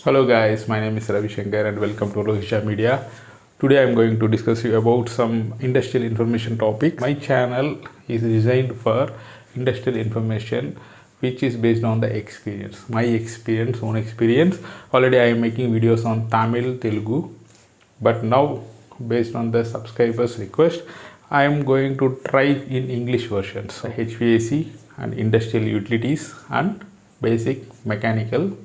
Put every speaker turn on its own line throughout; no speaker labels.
Hello guys, my name is Ravi Shankar and welcome to Ravi Media. Today I am going to discuss you about some industrial information topic. My channel is designed for industrial information which is based on the experience. My experience, own experience. Already I am making videos on Tamil, Telugu, but now based on the subscribers request, I am going to try in English versions. HVAC and industrial utilities and basic mechanical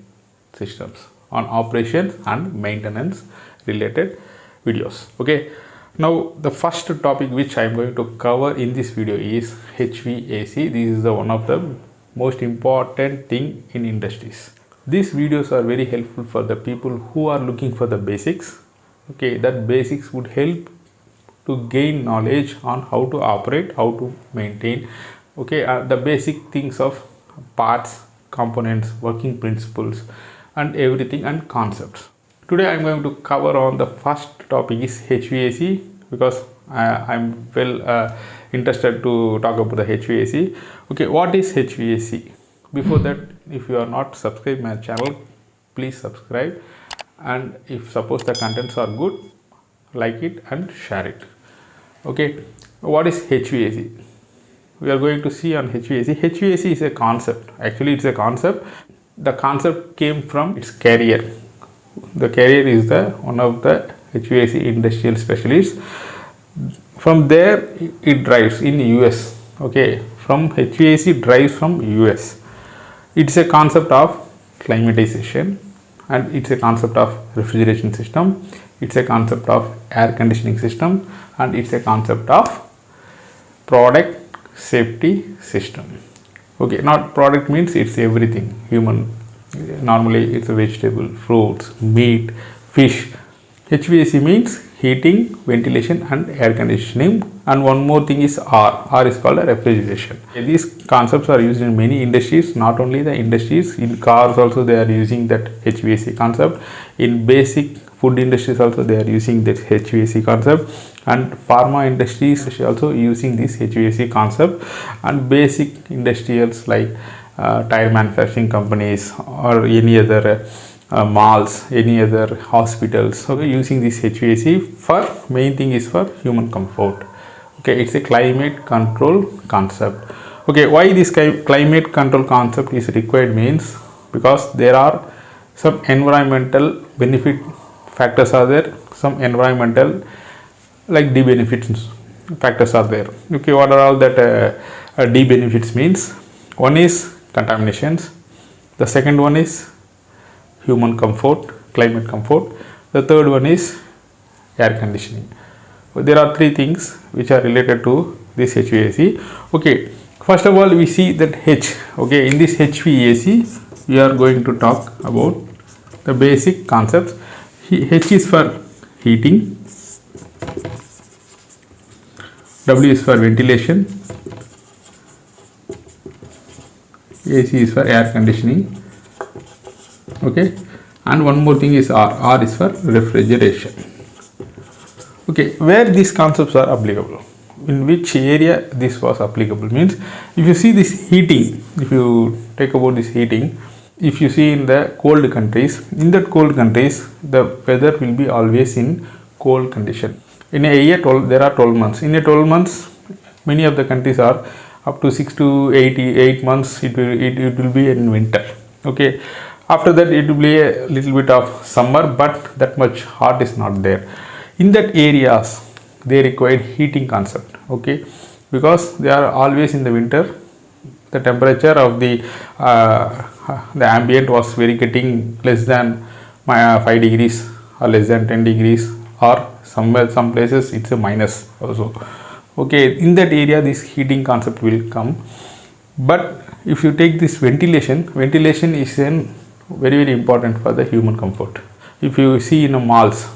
systems on operations and maintenance related videos. Okay, now the first topic which I am going to cover in this video is HVAC. This is one of the most important thing in industries. These videos are very helpful for the people who are looking for the basics. Okay, that basics would help to gain knowledge on how to operate, how to maintain, okay, the basic things of parts, components, working principles and everything and concepts. Today I am going to cover on the first topic is HVAC because I am well interested to talk about the HVAC. Okay, what is HVAC? Before that, if you are not subscribed my channel, please subscribe, and if suppose the contents are good, like it and share it. Okay, what is HVAC? We are going to see on HVAC. HVAC is a concept. Actually, it's a concept. The concept came from its carrier. The carrier is the one of the HVAC industrial specialists. From there, it drives in US. Okay, from HVAC drives from US. It's a concept of climatization, and it's a concept of refrigeration system. It's a concept of air conditioning system, and it's a concept of product safety system. Okay, not product means it's everything human. Normally it's a vegetable, fruits, meat, fish. HVAC means heating, ventilation and air conditioning, and one more thing is R is called a refrigeration. These concepts are used in many industries, not only the industries. In cars also they are using that HVAC concept. In basic food industries also they are using that HVAC concept, and pharma industries also using this HVAC concept, and basic industrials like tire manufacturing companies or any other malls, any other hospitals, so using this HVAC for main thing is for human comfort. Okay, it's a climate control concept. Okay, why this climate control concept is required means because there are some environmental benefit factors are there, some environmental like de-benefits factors are there. Okay, what are all that de-benefits means? One is contaminations, the second one is human comfort, climate comfort, the third one is air conditioning. There are three things which are related to this HVAC. Okay, first of all we see that H. Okay, in this HVAC we are going to talk about the basic concepts. H is for heating, W is for ventilation, AC is for air conditioning. Okay, and one more thing is R is for refrigeration. Okay, where these concepts are applicable, in which area this was applicable means, if you see this heating, if you take about this heating, if you see in the cold countries, in that cold countries the weather will be always in cold condition. In a year there are 12 months. In a 12 months many of the countries are up to 6 to 8 months it will be in winter. Okay, after that it will be a little bit of summer, but that much hot is not there. In that areas they require heating concept. Okay, because they are always in the winter, the temperature of the ambient was very getting less than 5 degrees or less than 10 degrees, or some places it's a minus also. Okay, in that area this heating concept will come. But if you take this ventilation is very important for the human comfort. If you see in the malls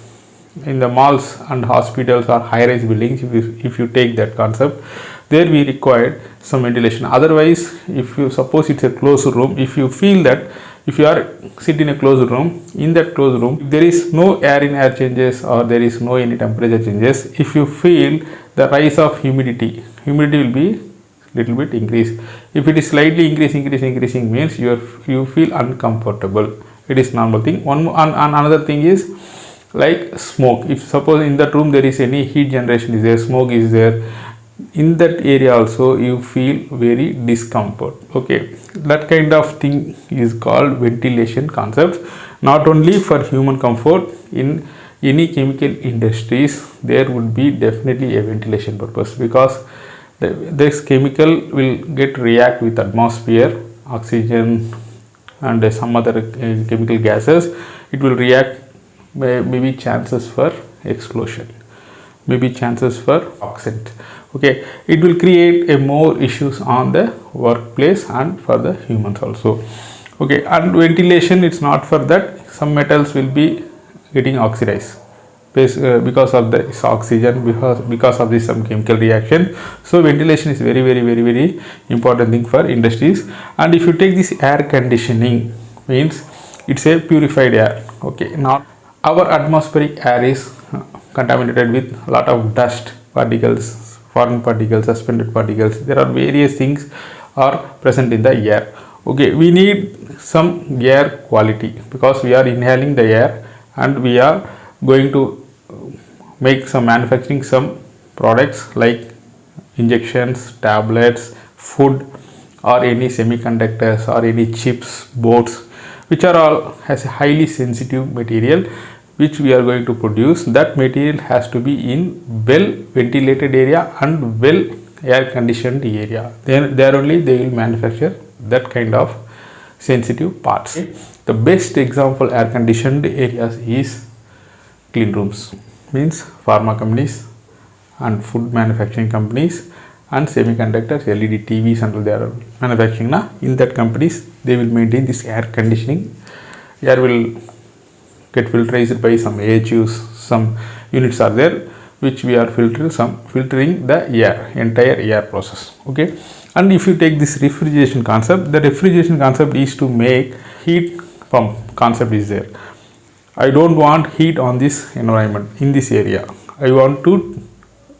and hospitals or high-rise buildings, if you take that concept, there we required some ventilation. Otherwise, if you suppose it's a closed room, if you feel that if you are sit in a closed room, in that closed room there is no air in air changes or there is no any temperature changes, if you feel the rise of humidity will be little bit increase. If it is slightly increasing means you feel uncomfortable. it is normal thing. And another thing is like smoke. If suppose in that room there is any heat generation is there, smoke is there, in that area also you feel very discomfort. Okay, that kind of thing is called ventilation concepts. Not only for human comfort, in any chemical industries there would be definitely a ventilation purpose, because this chemical will get react with atmosphere, oxygen and some other chemical gases. It will react, maybe chances for explosion, maybe chances for accident. Okay, it will create a more issues on the workplace and for the humans also. Okay, and ventilation, it's not for that. Some metals will be getting oxidized because of the oxygen, because of this some chemical reaction. So ventilation is very important thing for industries. And if you take this air conditioning, means it's a purified air. Okay, not our atmospheric air is contaminated with a lot of dust particles, foreign particles, suspended particles. There are various things are present in the air. Okay, we need some air quality, because we are inhaling the air and we are going to make some manufacturing some products like injections, tablets, food, or any semiconductors or any chips, boards, which are all has a highly sensitive material which we are going to produce. That material has to be in well ventilated area and well air conditioned area. Then there only they will manufacture that kind of sensitive parts. The best example air conditioned areas is clean rooms, means pharma companies and food manufacturing companies and semiconductors, LED TVs, and they are manufacturing. In that companies they will maintain this air conditioning. Air will get filterized by some AHUs, some units are there which we are filtering the air, entire air process. Okay, and if you take this refrigeration concept, the refrigeration concept is to make heat pump concept is there. I don't want heat on this environment, in this area. I want to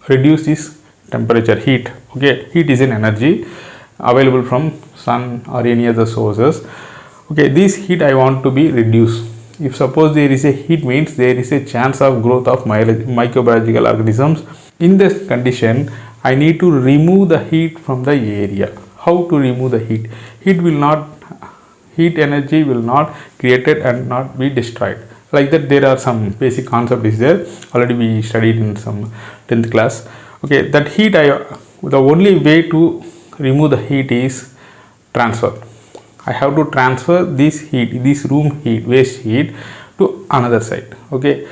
reduce this temperature, heat. Okay, heat is an energy available from sun or any other sources. Okay, this heat I want to be reduced. If suppose there is a heat, means there is a chance of growth of microbiological organisms. In this condition, I need to remove the heat from the area. How to remove the heat? Heat energy will not created and not be destroyed. Like that, there are some basic concept is there. Already we studied in some 10th class. Okay, that heat, the only way to remove the heat is transfer. I have to transfer this heat, this room heat, waste heat, to another side. Okay,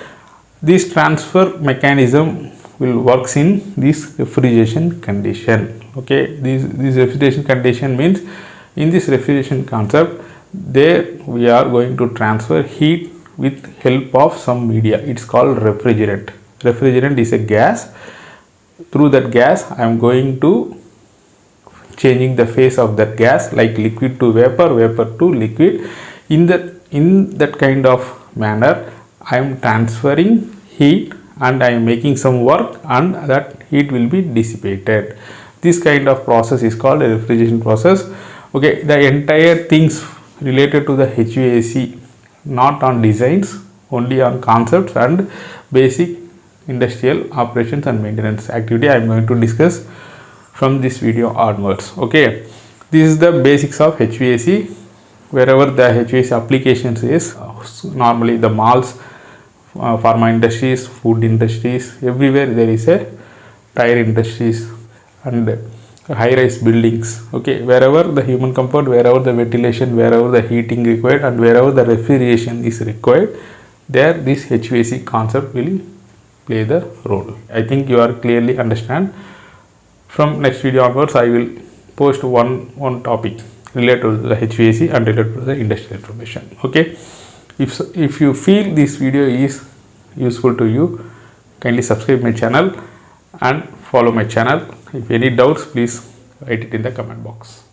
this transfer mechanism will works in this refrigeration condition. Okay, this refrigeration condition means in this refrigeration concept, there we are going to transfer heat with help of some media. It's called refrigerant. Refrigerant is a gas. Through that gas, I am going to changing the phase of that gas, like liquid to vapor, vapor to liquid. In that kind of manner, I am transferring heat and I am making some work, and that heat will be dissipated. This kind of process is called a refrigeration process. Okay, the entire things related to the HVAC, not on designs, only on concepts and basic industrial operations and maintenance activity I am going to discuss from this video onwards. Okay, this is the basics of HVAC. Wherever the HVAC applications is, normally the malls, pharma industries, food industries, everywhere there is a tire industries and high-rise buildings. Okay, wherever the human comfort, wherever the ventilation, wherever the heating required, and wherever the refrigeration is required, there this HVAC concept will play the role. I think you are clearly understand. From next video onwards, I will post one topic related to the HVAC and related to the industrial information. Okay, if you feel this video is useful to you, kindly subscribe my channel and follow my channel. If any doubts, please write it in the comment box.